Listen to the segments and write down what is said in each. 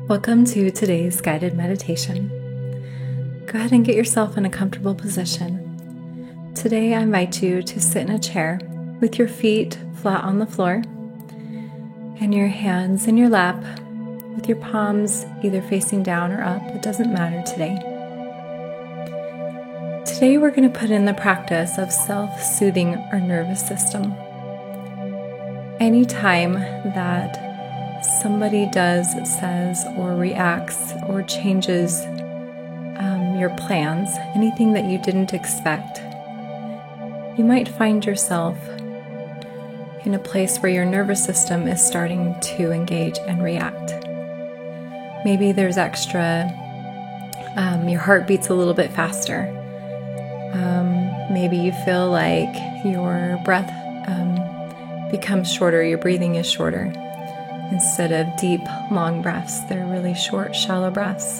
Welcome to today's guided meditation. Go ahead and get yourself in a comfortable position. Today I invite you to sit in a chair with your feet flat on the floor and your hands in your lap with your palms either facing down or up. It doesn't matter today. Today we're going to put in the practice of self-soothing our nervous system. Anytime that somebody does, says, or reacts or changes your plans, anything that you didn't expect, you might find yourself in a place where your nervous system is starting to engage and react. Maybe there's extra, your heart beats a little bit faster. Maybe you feel like your breath becomes shorter, your breathing is shorter. Instead of deep, long breaths, they're really short, shallow breaths.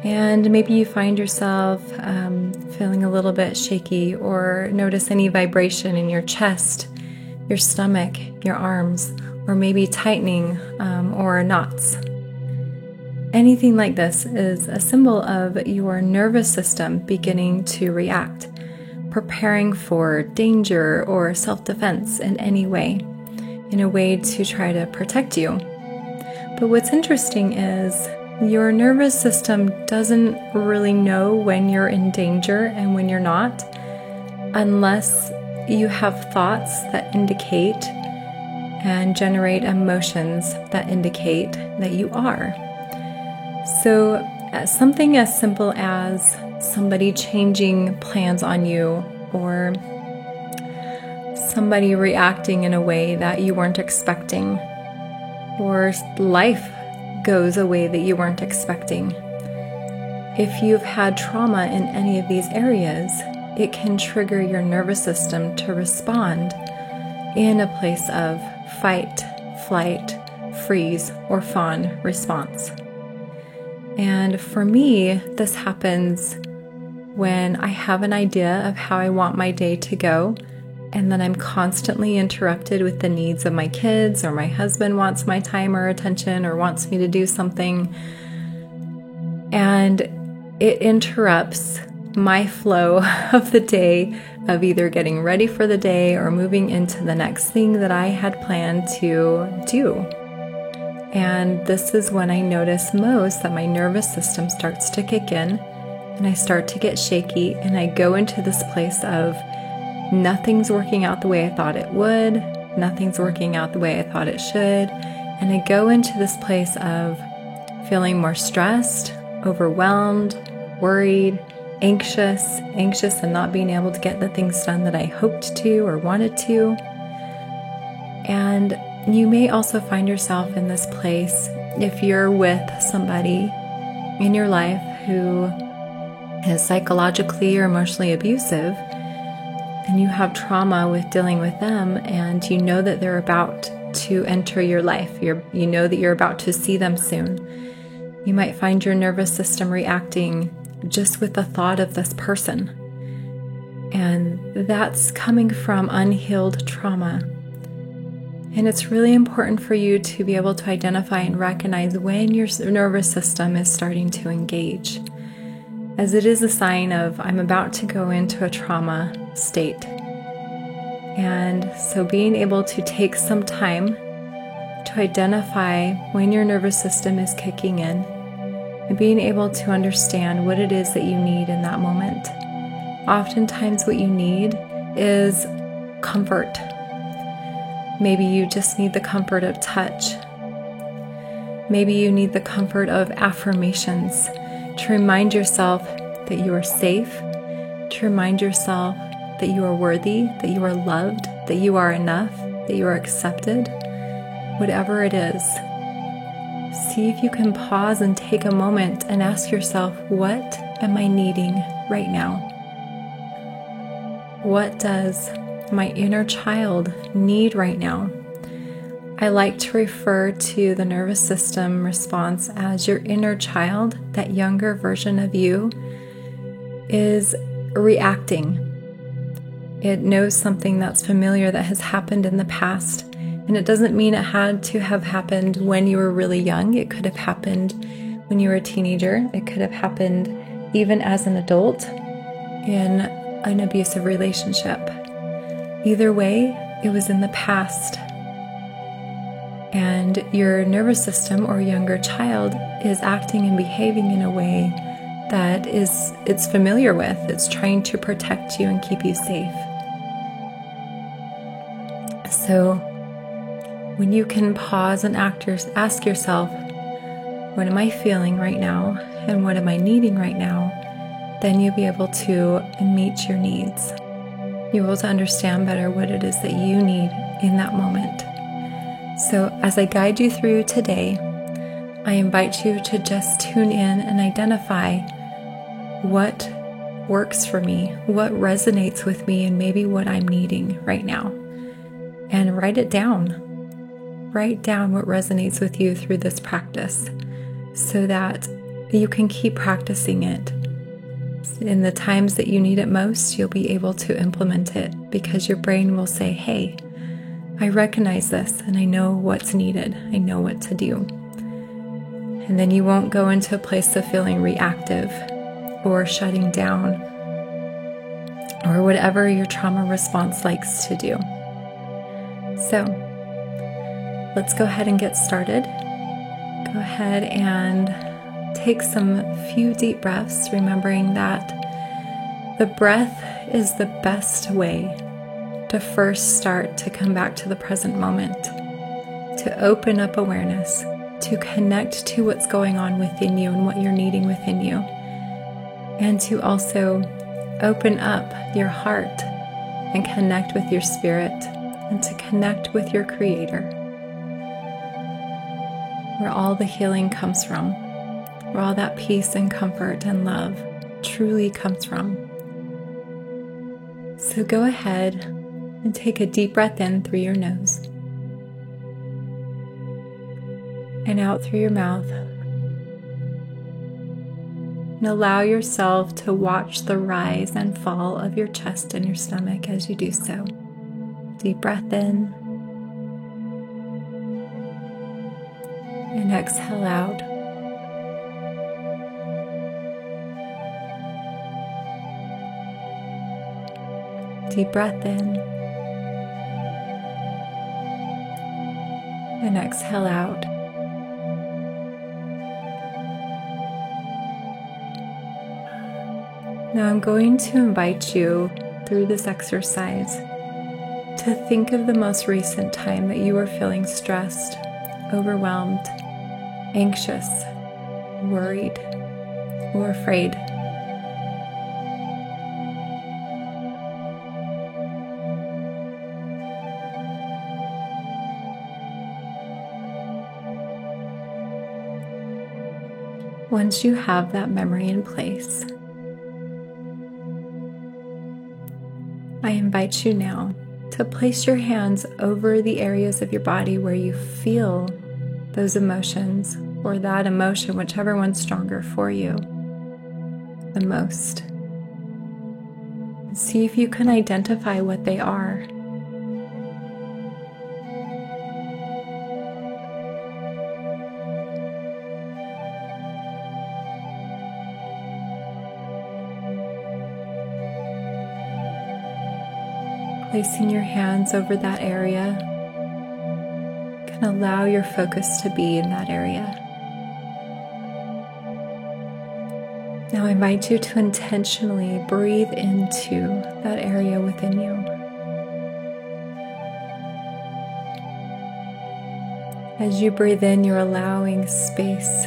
And maybe you find yourself feeling a little bit shaky or notice any vibration in your chest, your stomach, your arms, or maybe tightening or knots. Anything like this is a symbol of your nervous system beginning to react, preparing for danger or self-defense in any way, in a way to try to protect you. But what's interesting is your nervous system doesn't really know when you're in danger and when you're not, unless you have thoughts that indicate and generate emotions that indicate that you are. So something as simple as somebody changing plans on you, or somebody reacting in a way that you weren't expecting, or life goes a way that you weren't expecting. If you've had trauma in any of these areas, it can trigger your nervous system to respond in a place of fight, flight, freeze, or fawn response. And for me, this happens when I have an idea of how I want my day to go, and then I'm constantly interrupted with the needs of my kids, or my husband wants my time or attention or wants me to do something. And it interrupts my flow of the day, of either getting ready for the day or moving into the next thing that I had planned to do. And this is when I notice most that my nervous system starts to kick in, and I start to get shaky, and I go into this place of nothing's working out the way I thought it would, nothing's working out the way I thought it should, and I go into this place of feeling more stressed, overwhelmed, worried, anxious and not being able to get the things done that I hoped to or wanted to. And you may also find yourself in this place if you're with somebody in your life who is psychologically or emotionally abusive, and you have trauma with dealing with them, and you know that they're about to enter your life. You know that you're about to see them soon. You might find your nervous system reacting just with the thought of this person. And that's coming from unhealed trauma. And it's really important for you to be able to identify and recognize when your nervous system is starting to engage, as it is a sign of, I'm about to go into a trauma state. And so being able to take some time to identify when your nervous system is kicking in, and being able to understand what it is that you need in that moment. Oftentimes what you need is comfort. Maybe you just need the comfort of touch. Maybe you need the comfort of affirmations to remind yourself that you are safe, to remind yourself that you are worthy, that you are loved, that you are enough, that you are accepted. Whatever it is, see if you can pause and take a moment and ask yourself, what am I needing right now? What does my inner child need right now? I like to refer to the nervous system response as your inner child. That younger version of you is reacting. It knows something that's familiar that has happened in the past, And it doesn't mean it had to have happened when you were really young. It could have happened when you were a teenager. It could have happened even as an adult in an abusive relationship. Either way, it was in the past. And your nervous system or younger child is acting and behaving in a way that it's familiar with. It's trying to protect you and keep you safe. So when you can pause and ask yourself, what am I feeling right now? And what am I needing right now? Then you'll be able to meet your needs. You'll be able to understand better what it is that you need in that moment. So as I guide you through today, I invite you to just tune in and identify what works for me, what resonates with me, and maybe what I'm needing right now. And write it down. Write down what resonates with you through this practice so that you can keep practicing it. In the times that you need it most, you'll be able to implement it because your brain will say, hey, I recognize this and I know what's needed. I know what to do. And then you won't go into a place of feeling reactive or shutting down or whatever your trauma response likes to do. So let's go ahead and get started. Go ahead and take some few deep breaths, remembering that the breath is the best way to first start to come back to the present moment, to open up awareness, to connect to what's going on within you and what you're needing within you, and to also open up your heart and connect with your spirit and to connect with your Creator, where all the healing comes from, where all that peace and comfort and love truly comes from. So go ahead and take a deep breath in through your nose and out through your mouth. And allow yourself to watch the rise and fall of your chest and your stomach as you do so. Deep breath in and exhale out. Deep breath in and exhale out. Now I'm going to invite you through this exercise to think of the most recent time that you were feeling stressed, overwhelmed, anxious, worried, or afraid. Once you have that memory in place, I invite you now to place your hands over the areas of your body where you feel those emotions, or that emotion, whichever one's stronger for you the most. And see if you can identify what they are. Placing your hands over that area can allow your focus to be in that area. Now I invite you to intentionally breathe into that area within you. As you breathe in, you're allowing space.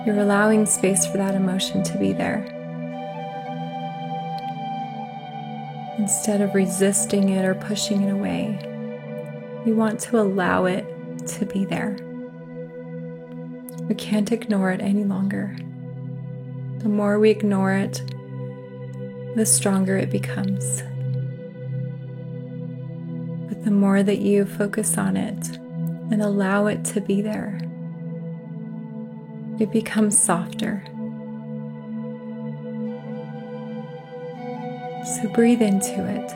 You're allowing space for that emotion to be there. Instead of resisting it or pushing it away, you want to allow it to be there. We can't ignore it any longer. The more we ignore it, the stronger it becomes. But the more that you focus on it and allow it to be there, it becomes softer. So breathe into it.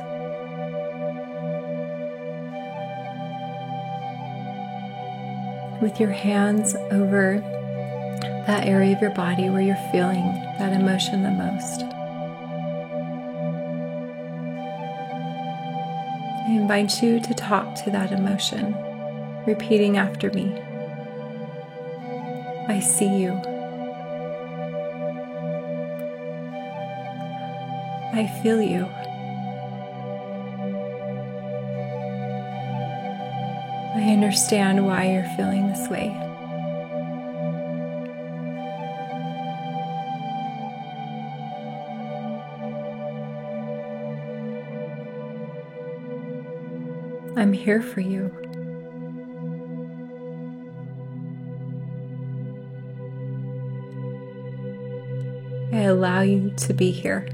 with your hands over that area of your body where you're feeling that emotion the most. I invite you to talk to that emotion, repeating after me. I see you. I feel you. I understand why you're feeling this way. I'm here for you. I allow you to be here.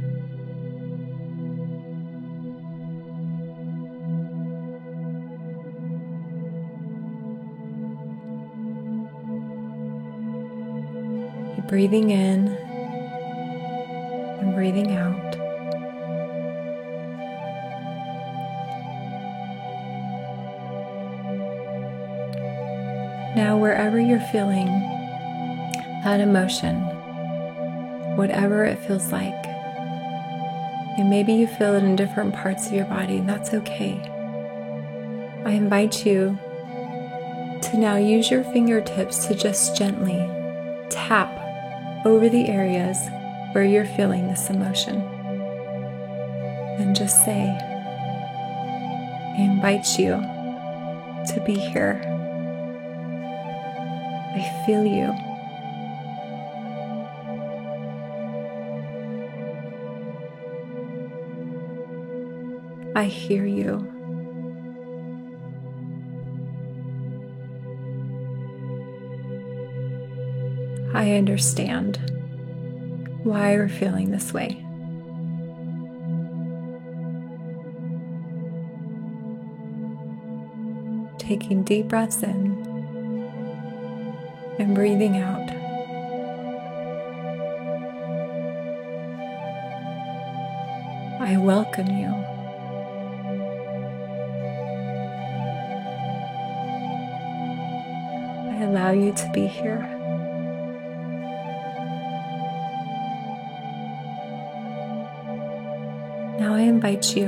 You're breathing in and breathing out. Now, wherever you're feeling that emotion, whatever it feels like, and maybe you feel it in different parts of your body, and that's okay. I invite you to now use your fingertips to just gently tap over the areas where you're feeling this emotion. And just say, I invite you to be here. I feel you. I hear you. I understand why you're feeling this way. Taking deep breaths in and breathing out. I welcome you. I allow you to be here. Now I invite you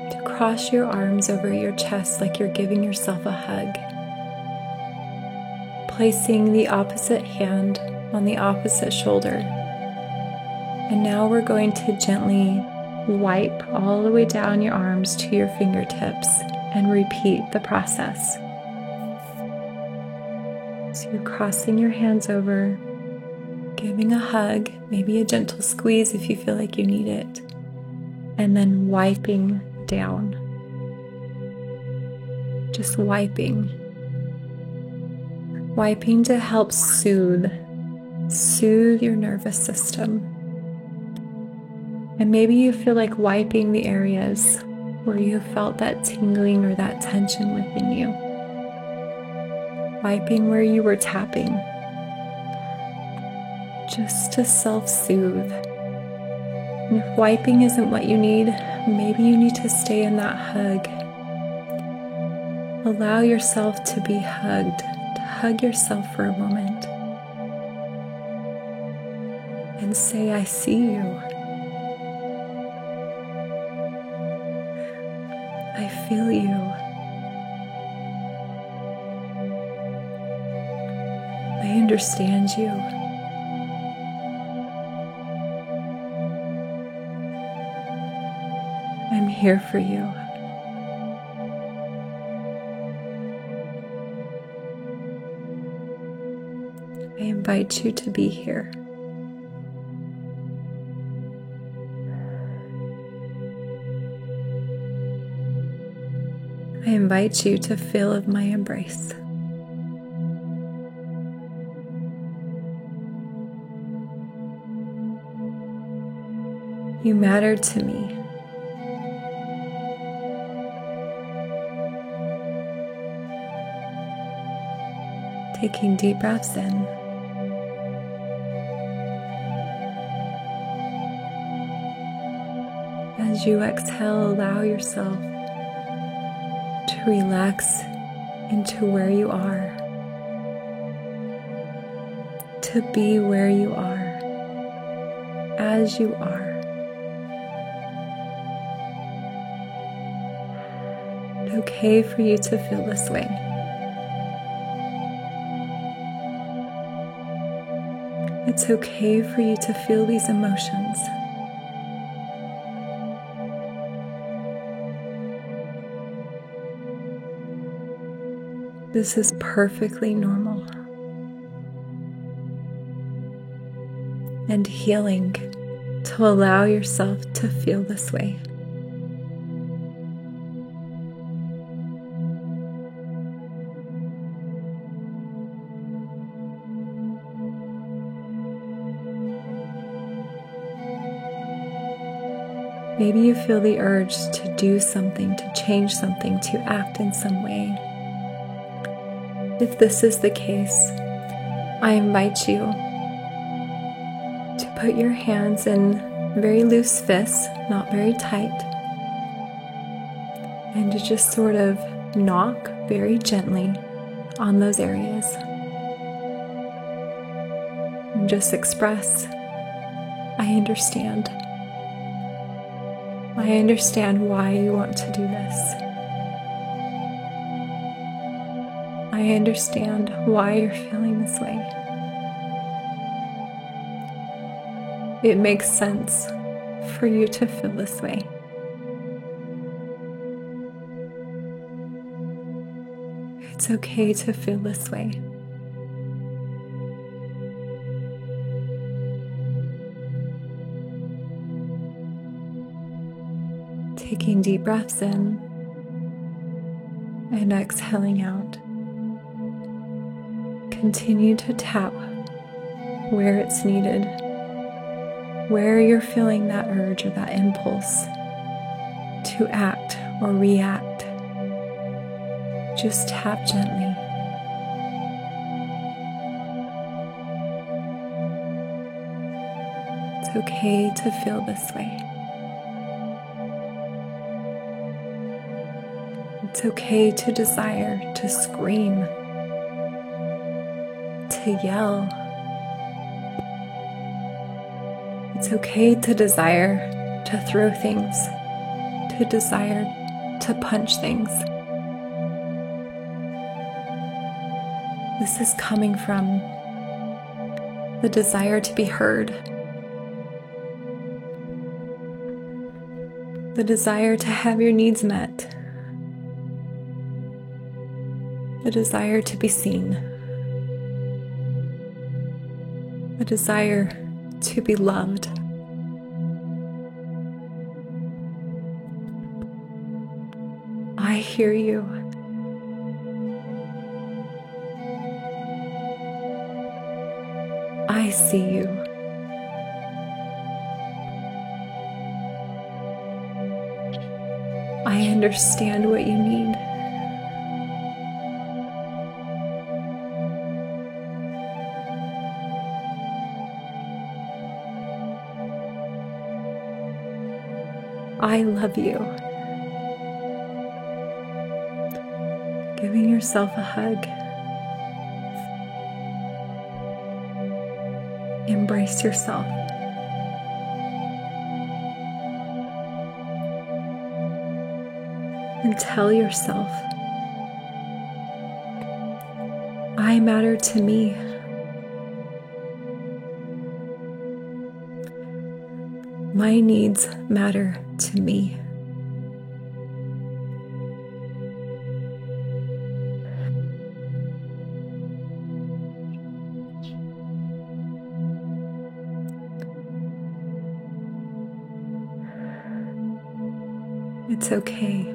to cross your arms over your chest like you're giving yourself a hug. Placing the opposite hand on the opposite shoulder. And now we're going to gently wipe all the way down your arms to your fingertips and repeat the process. So you're crossing your hands over, giving a hug, maybe a gentle squeeze if you feel like you need it, and then wiping down. Just wiping. Wiping to help soothe your nervous system. And maybe you feel like wiping the areas where you felt that tingling or that tension within you. Wiping where you were tapping. Just to self-soothe. And if wiping isn't what you need, maybe you need to stay in that hug. Allow yourself to be hugged. Hug yourself for a moment and say, I see you. I feel you. I understand you. I'm here for you. I invite you to be here. I invite you to feel of my embrace. You matter to me. Taking deep breaths in. As you exhale, allow yourself to relax into where you are, to be where you are, as you are. It's okay for you to feel this way. It's okay for you to feel these emotions. This is perfectly normal and healing to allow yourself to feel this way. Maybe you feel the urge to do something, to change something, to act in some way. If this is the case, I invite you to put your hands in very loose fists, not very tight, and to just sort of knock very gently on those areas. And just express, I understand. I understand why you want to do this. I understand why you're feeling this way. It makes sense for you to feel this way. It's okay to feel this way. Taking deep breaths in and exhaling out. Continue to tap where it's needed, where you're feeling that urge or that impulse to act or react. Just tap gently. It's okay to feel this way. It's okay to desire to scream, to yell. It's okay to desire to throw things, to desire to punch things. This is coming from the desire to be heard, the desire to have your needs met, the desire to be seen, a desire to be loved. I hear you. I see you. I understand what you need. I love you. Giving yourself a hug. Embrace yourself. And tell yourself, I matter to me. My needs matter to me. It's okay.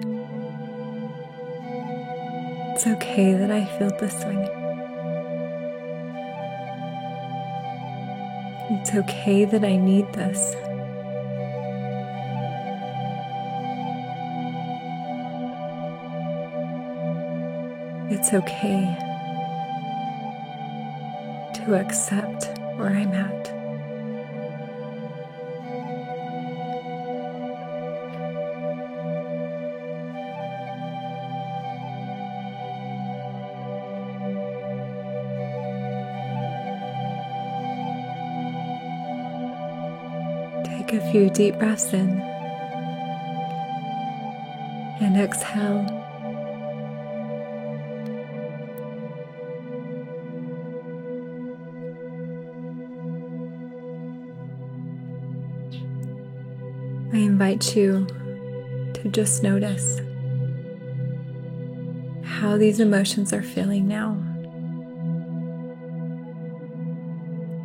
It's okay that I feel this way. It's okay that I need this. It's okay to accept where I'm at. Take a few deep breaths in and exhale. I invite you to just notice how these emotions are feeling now.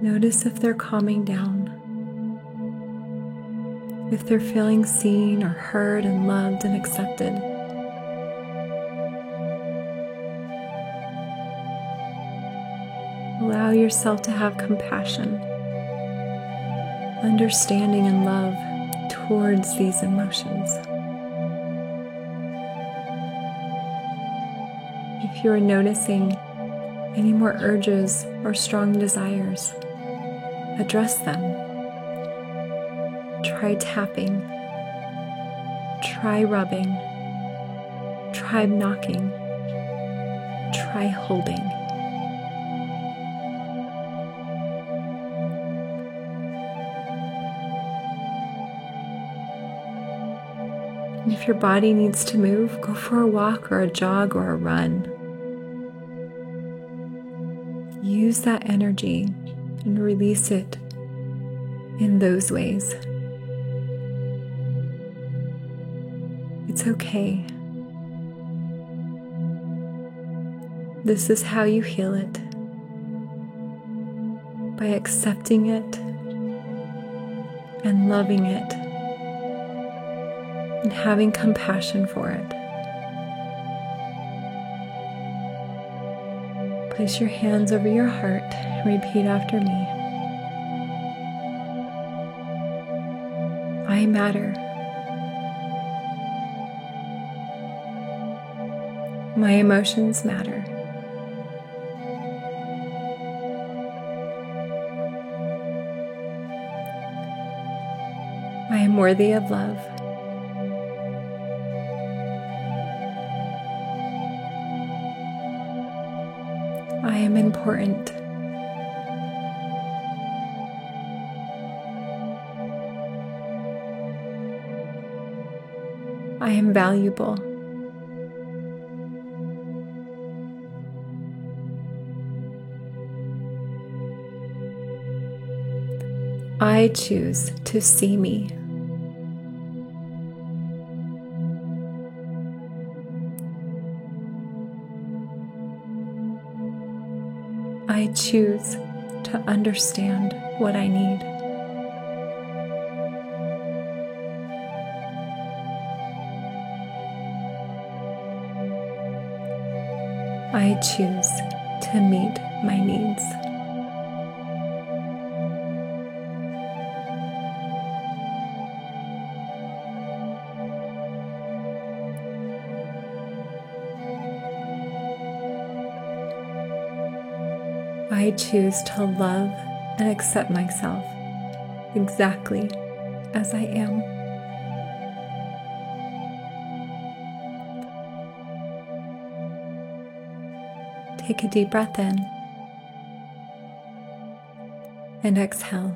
Notice if they're calming down, if they're feeling seen or heard and loved and accepted. Allow yourself to have compassion, understanding, and love towards these emotions. If you are noticing any more urges or strong desires, address them. Try tapping, try rubbing, try knocking, try holding. And if your body needs to move, go for a walk or a jog or a run. Use that energy and release it in those ways. It's okay. This is how you heal it, by accepting it and loving it and having compassion for it. Place your hands over your heart and repeat after me. I matter. My emotions matter. I am worthy of love. I am important. I am valuable. I choose to see me. I choose to understand what I need. I choose to meet my needs. I choose to love and accept myself exactly as I am. Take a deep breath in and exhale.